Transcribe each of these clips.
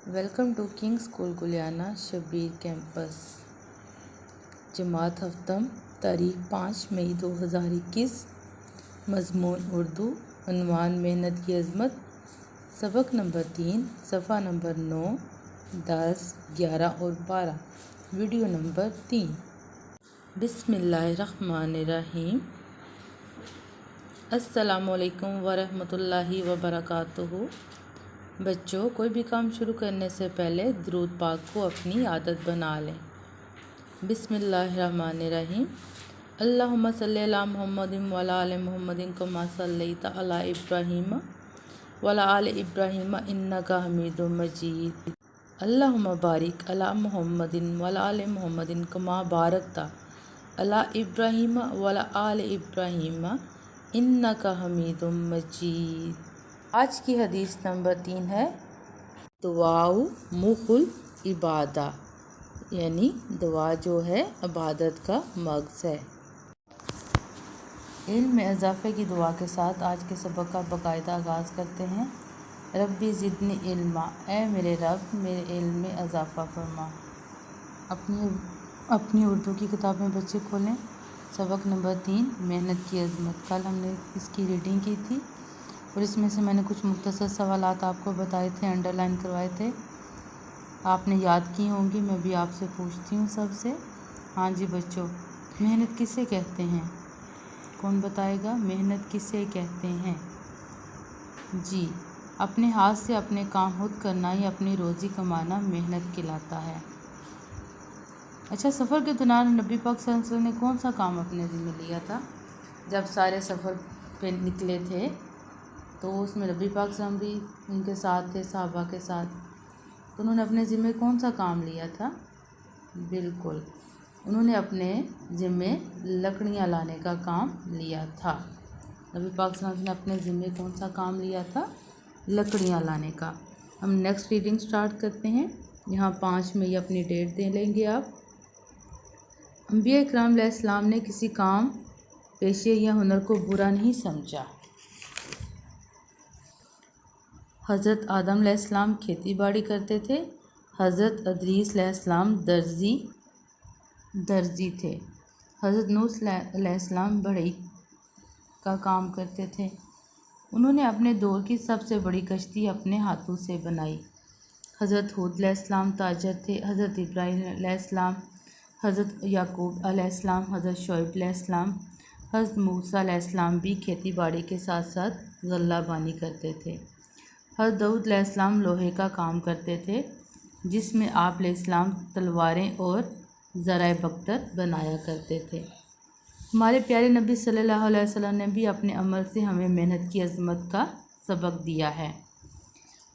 Welcome to King School Gulyana Shabbir campus. जमात हफ्तम, तारीख 5 मई 2021। मज़मून उर्दू। उन्वान मेहनत की अज़मत। सबक नंबर 3, सफ़ा नंबर 9, 10, 11 और 12। Video number 3। बिस्मिल्लाहिर्रहमानिर्रहीम। अस्सलामुअलैकुम वरहमतुल्लाहि वबरकातुहू। बच्चों, कोई भी काम शुरू करने से पहले दुरूद पाक को अपनी आदत बना लें। बिस्मिल्लाहिर्रहमानिर्रहीम। अल्लाहुम्मा सल्ली अला मुहम्मदिन व अला आलि मुहम्मदिन कमा सल्लैता अला इब्राहीम व अला आलि इब्राहीम इन्नका हमीदुम मजीद। अल्लाहुम्मा बारिक अला मुहम्मदिन व अला आलि मुहम्मदिन कमा बारकता अला इब्राहीम व अला आलि इब्राहीम इन्नका हमीदुम मजीद। आज की हदीस नंबर 3 है दुआउ मुखुल इबादा, यानी दुआ जो है इबादत का मग़ज़ है। इल्म में इजाफ़े की दुआ के साथ आज के सबक का बाकायदा आगाज़ करते हैं। रब्बी ज़िदनी इल्मा, ए मेरे रब मेरे इल्म में इजाफ़ा फरमा। अपनी उर्दू की किताब में बच्चे खोलें। सबक नंबर 3, मेहनत की अज़मत। कल हमने इसकी रीडिंग की थी और इसमें से मैंने कुछ मुख्तसर सवालात आपको बताए थे, अंडरलाइन करवाए थे, आपने याद की होंगी। मैं भी आपसे पूछती हूँ सबसे। हाँ जी बच्चों, मेहनत किसे कहते हैं? कौन बताएगा? मेहनत किसे कहते हैं? जी, अपने हाथ से अपने काम खुद करना या अपनी रोज़ी कमाना मेहनत कहलाता है। अच्छा, सफ़र के दौरान नबी पाक सल्लल्लाहु अलैहि वसल्लम ने कौन सा काम अपने ज़िम्मे लिया था? जब सारे सफ़र पे निकले थे तो उसमें नबी पाक सल्लल्लाहु अलैहि वसल्लम भी उनके साथ थे, सहाबा के साथ। तो उन्होंने अपने ज़िम्मे कौन सा काम लिया था? बिल्कुल, उन्होंने अपने ज़िम्मे लकड़ियाँ लाने का काम लिया था। नबी पाक सल्लल्लाहु अलैहि वसल्लम ने अपने ज़िम्मे कौन सा काम लिया था? लकड़ियाँ लाने का। हम नेक्स्ट रीडिंग स्टार्ट करते हैं। यहाँ 5 में अपनी डेट दे लेंगे आप। अंबिया इकराम अलैहिस्सलाम ने किसी काम, पेशे या हुनर को बुरा नहीं समझा। हज़रत आदम अलैहिस्सलाम खेती बाड़ी करते थे। हज़रत अदरीस अलैहिस्सलाम दर्जी थे। हज़रत नूह अलैहिस्सलाम बढ़ई का काम करते थे। उन्होंने अपने दौर की सबसे बड़ी कश्ती अपने हाथों से बनाई। हज़रत हूद अलैहिस्सलाम ताजर थे। हज़रत इब्राहीम अलैहिस्सलाम, हज़रत याकूब अलैहिस्सलाम, हज़रत शुएब अलैहिस्सलाम, हज़रत मूसा अलैहिस्सलाम भी खेती बाड़ी के साथ साथ गल्ला बानी करते थे। हज़रत दाऊद अलैहिस्सलाम लोहे का काम करते थे, जिसमें आप अलैहिस्सलाम तलवारें और ज़राए बख्तर बनाया करते थे। हमारे प्यारे नबी सल्लल्लाहु अलैहि वसल्लम ने भी अपने अमल से हमें मेहनत की अज़मत का सबक दिया है।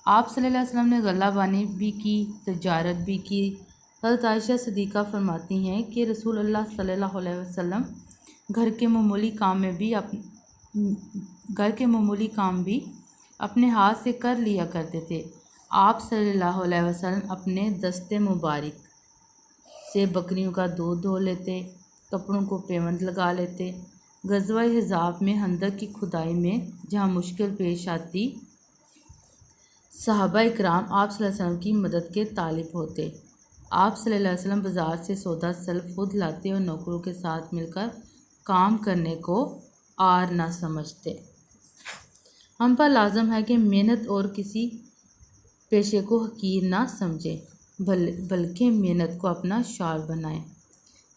आप सल्लल्लाहु अलैहि वसल्लम ने गल्ला बानी भी की, तजारत भी की। हज़रत आयशा सिद्दीक़ा फरमाती हैं कि रसूल अल्लाह सल्लल्लाहु अलैहि वसल्लम घर के मामूली काम भी अपने हाथ से कर लिया करते थे। आप सल्लल्लाहु अलैहि वसल्लम अपने दस्ते मुबारक से बकरियों का दूध धो लेते, कपड़ों को पेवंद लगा लेते। ग़ज़वा हिज़ाब में खंदक की खुदाई में जहाँ मुश्किल पेश आती, सहाबा इकराम आप सल्लल्लाहु अलैहि वसल्लम की मदद के तालिब होते। आप सल्लल्लाहु अलैहि वसल्लम बाज़ार से सौदा सल्फ खुद लाते और नौकरों के साथ मिलकर काम करने को आर ना समझते। हम पर लाज़म है कि मेहनत और किसी पेशे को हकीर ना समझें, बल्कि मेहनत को अपना शार बनाएं।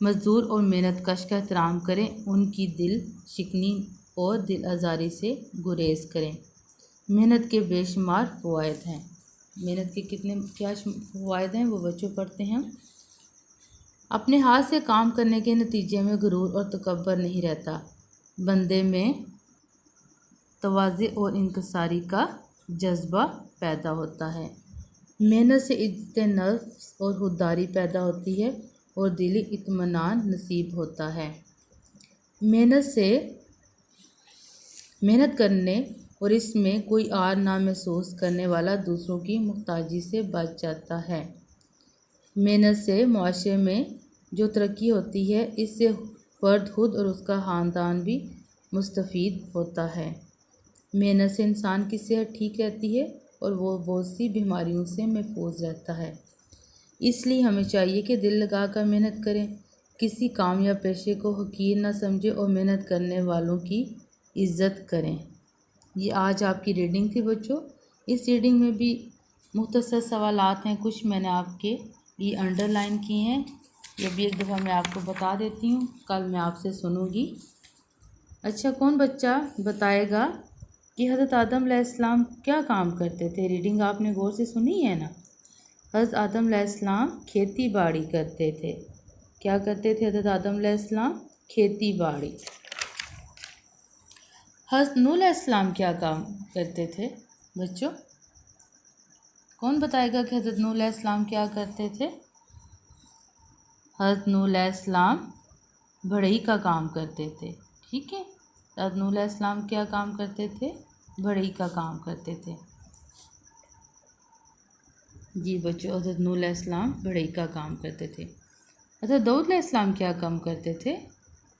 मज़दूर और मेहनत कश का एहतराम करें, उनकी दिल शिकनी और दिल आज़ारी से गुरेज करें। मेहनत के बेशुमार फ़वाइद हैं। मेहनत के क्या फ़वाइद हैं वो बच्चों पढ़ते हैं। अपने हाथ से काम करने के नतीजे में गुरूर और तकब्बर नहीं रहता। बंदे में तवाज़े और इंकिसारी का जज्बा पैदा होता है। मेहनत से इज़्ज़त नफ्स और खुददारी पैदा होती है और दिली इत्मीनान नसीब होता है। मेहनत करने और इसमें कोई आर ना महसूस करने वाला दूसरों की मुहताजी से बच जाता है। मेहनत से मुआशरे में जो तरक्की होती है, इससे फ़र्द खुद और उसका ख़ानदान भी मुस्तफ़ीद होता है। मेहनत से इंसान की सेहत ठीक रहती है اور وہ بہت سی بیماریوں سے محفوظ رہتا ہے۔ اس لیے ہمیں چاہیے کہ دل لگا کر محنت کریں، کسی کام یا پیشے کو حقیر نہ سمجھیں اور محنت کرنے والوں کی عزت کریں۔ یہ آج آپ کی ریڈنگ تھی بچوں۔ اس ریڈنگ میں بھی مختصر سوالات ہیں، کچھ میں نے آپ کے یہ انڈر لائن کیے ہیں، یہ بھی ایک دفعہ میں آپ کو بتا دیتی ہوں، کل میں آپ سے سنوں گی۔ اچھا، کون بچہ بتائے گا کہ حضرت آدم علیہ السلام کیا کام کرتے تھے؟ ریڈنگ آپ نے غور سے سنی ہے نا؟ حضرت آدم علیہ السلام کھیتی باڑی کرتے تھے۔ کیا کرتے تھے حضرت آدم علیہ السلام؟ کھیتی باڑی۔ حضرت نوح علیہ السلام کیا کام کرتے تھے بچوں؟ کون بتائے گا کہ حضرت نوح علیہ السلام کیا کرتے تھے؟ حضرت نوح علیہ السلام بڑھئی کا کام کرتے تھے، ٹھیک ہے؟ حضرت نوح علیہ السلام کیا کام کرتے تھے؟ بڑھئی کا کام کرتے تھے۔ جی بچوں، حضرت نوح علیہ السلام بڑھئی کا کام کرتے تھے۔ حضرت داؤد علیہ السلام کیا کام کرتے تھے؟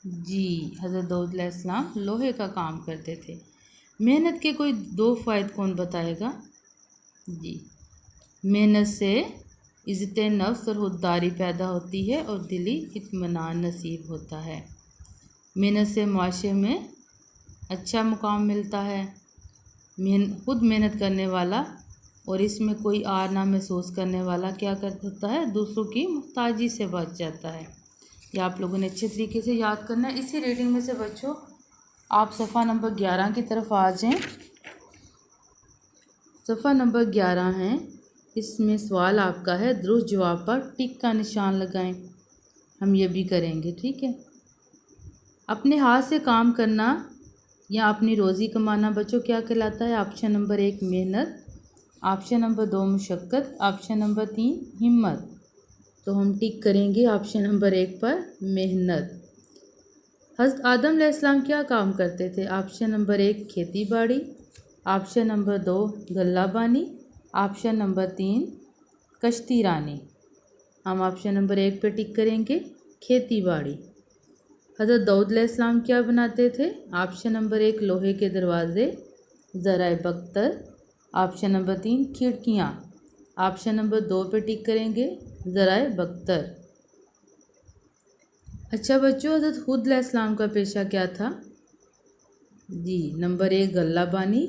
جی، حضرت داؤد علیہ السلام لوہے کا کام کرتے تھے۔ محنت کے کوئی 2 فوائد کون بتائے گا؟ جی، محنت سے عزت نفس اور خودداری پیدا ہوتی ہے اور دلی اطمینان نصیب ہوتا ہے۔ محنت سے معاشرے میں اچھا مقام ملتا ہے۔ خود محنت کرنے والا اور اس میں کوئی آر نہ محسوس کرنے والا کیا کرتا ہے؟ دوسروں کی محتاجی سے بچ جاتا ہے۔ یہ آپ لوگوں نے اچھے طریقے سے یاد کرنا ہے۔ اسی ریڈنگ میں سے بچوں آپ صفحہ نمبر 11 کی طرف آ جائیں۔ صفحہ نمبر 11 ہے، اس میں سوال آپ کا ہے، درست جواب پر ٹک کا نشان لگائیں۔ ہم یہ بھی کریں گے، ٹھیک ہے؟ اپنے ہاتھ سے کام کرنا یا اپنی روزی کمانا بچوں کیا کہلاتا ہے؟ آپشن نمبر 1 محنت، آپشن نمبر 2 مشقت، آپشن نمبر 3 ہمت۔ تو ہم ٹک کریں گے آپشن نمبر 1 پر محنت۔ حضرت آدم علیہ السلام کیا کام کرتے تھے؟ آپشن نمبر 1 کھیتی باڑی، آپشن نمبر 2 غلہ بانی، آپشن نمبر 3 کشتی رانی۔ ہم آپشن نمبر 1 پہ ٹک کریں گے، کھیتی باڑی۔ حضرت داؤد علیہ السلام کیا بناتے تھے؟ آپشن نمبر 1 لوہے کے دروازے، ذرائع بختر، آپشن نمبر 3 کھڑکیاں، آپشن نمبر 2 پہ ٹک کریں گے، ذرائع بختر۔ اچھا بچوں، حضرت ہود علیہ السلام کا پیشہ کیا تھا؟ جی، نمبر 1 غلہ بانی،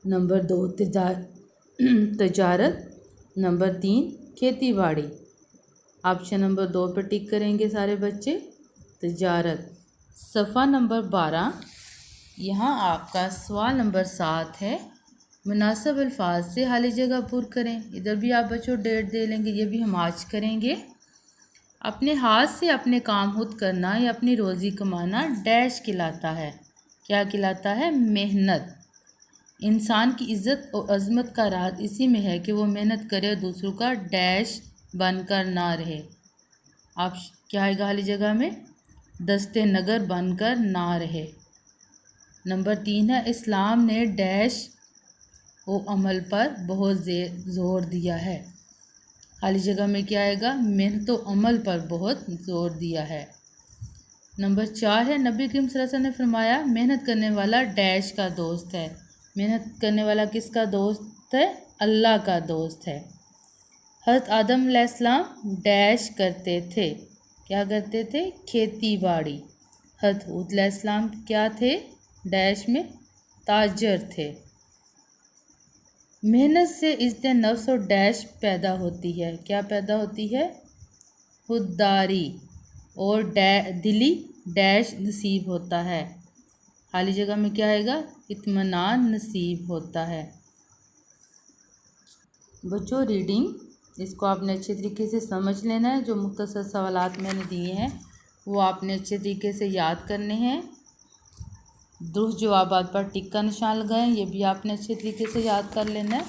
نمبر 2 تجارت، نمبر 3 کھیتی باڑی۔ آپشن نمبر 2 پہ ٹک کریں گے سارے بچے، تجارت۔ صفحہ نمبر 12، یہاں آپ کا سوال نمبر 7 ہے، مناسب الفاظ سے خالی جگہ پر کریں۔ ادھر بھی آپ بچوں ڈیٹ دے لیں گے، یہ بھی ہم آج کریں گے۔ اپنے ہاتھ سے اپنے کام خود کرنا یا اپنی روزی کمانا ڈیش کہلاتا ہے۔ کیا کہلاتا ہے؟ محنت۔ انسان کی عزت اور عظمت کا راز اسی میں ہے کہ وہ محنت کرے اور دوسروں کا ڈیش بن کر نہ رہے۔ آپ کیا آئے گا خالی جگہ میں؟ دستے نگر بن کر نہ رہے۔ نمبر 3 ہے، اسلام نے ڈیش و عمل پر بہت زور دیا ہے۔ خالی جگہ میں کیا آئے گا؟ محنت و عمل پر بہت زور دیا ہے۔ نمبر 4 ہے، نبی کریم صلی اللہ علیہ وسلم نے فرمایا محنت کرنے والا ڈیش کا دوست ہے۔ محنت کرنے والا کس کا دوست ہے؟ اللہ کا دوست ہے۔ حضرت آدم علیہ السلام ڈیش کرتے تھے، کیا کرتے تھے؟ کھیتی باڑی۔ حضرت ہود علیہ السلام کیا تھے؟ ڈیش میں تاجر تھے۔ محنت سے عزت نفس اور ڈیش پیدا ہوتی ہے، کیا پیدا ہوتی ہے؟ خودداری اور دلی ڈیش نصیب ہوتا ہے۔ خالی جگہ میں کیا آئے گا؟ اطمینان نصیب ہوتا ہے۔ بچوں ریڈنگ اس کو آپ نے اچھے طریقے سے سمجھ لینا ہے، جو مختصر سوالات میں نے دیے ہیں وہ آپ نے اچھے طریقے سے یاد کرنے ہیں۔ درست جوابات پر ٹک کا نشان لگائیں، یہ بھی آپ نے اچھے طریقے سے یاد کر لینا ہے،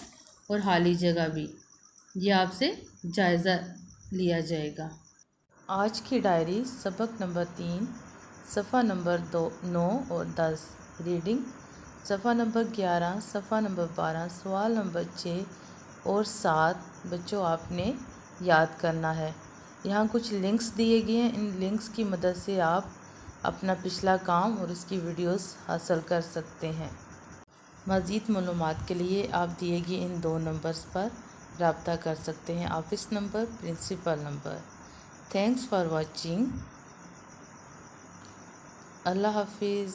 اور خالی جگہ بھی یہ آپ سے جائزہ لیا جائے گا۔ آج کی ڈائری سبق نمبر 3 صفحہ نمبر 9 اور 10، ریڈنگ صفحہ نمبر 11، صفحہ نمبر 12، سوال نمبر 6 اور 7 بچوں آپ نے یاد کرنا ہے۔ یہاں کچھ لنکس دیے گئے ہیں، ان لنکس کی مدد سے آپ اپنا پچھلا کام اور اس کی ویڈیوز حاصل کر سکتے ہیں۔ مزید معلومات کے لیے آپ دیے گئے ان 2 نمبرز پر رابطہ کر سکتے ہیں، office number, principal number. Thanks for watching. اللہ حافظ۔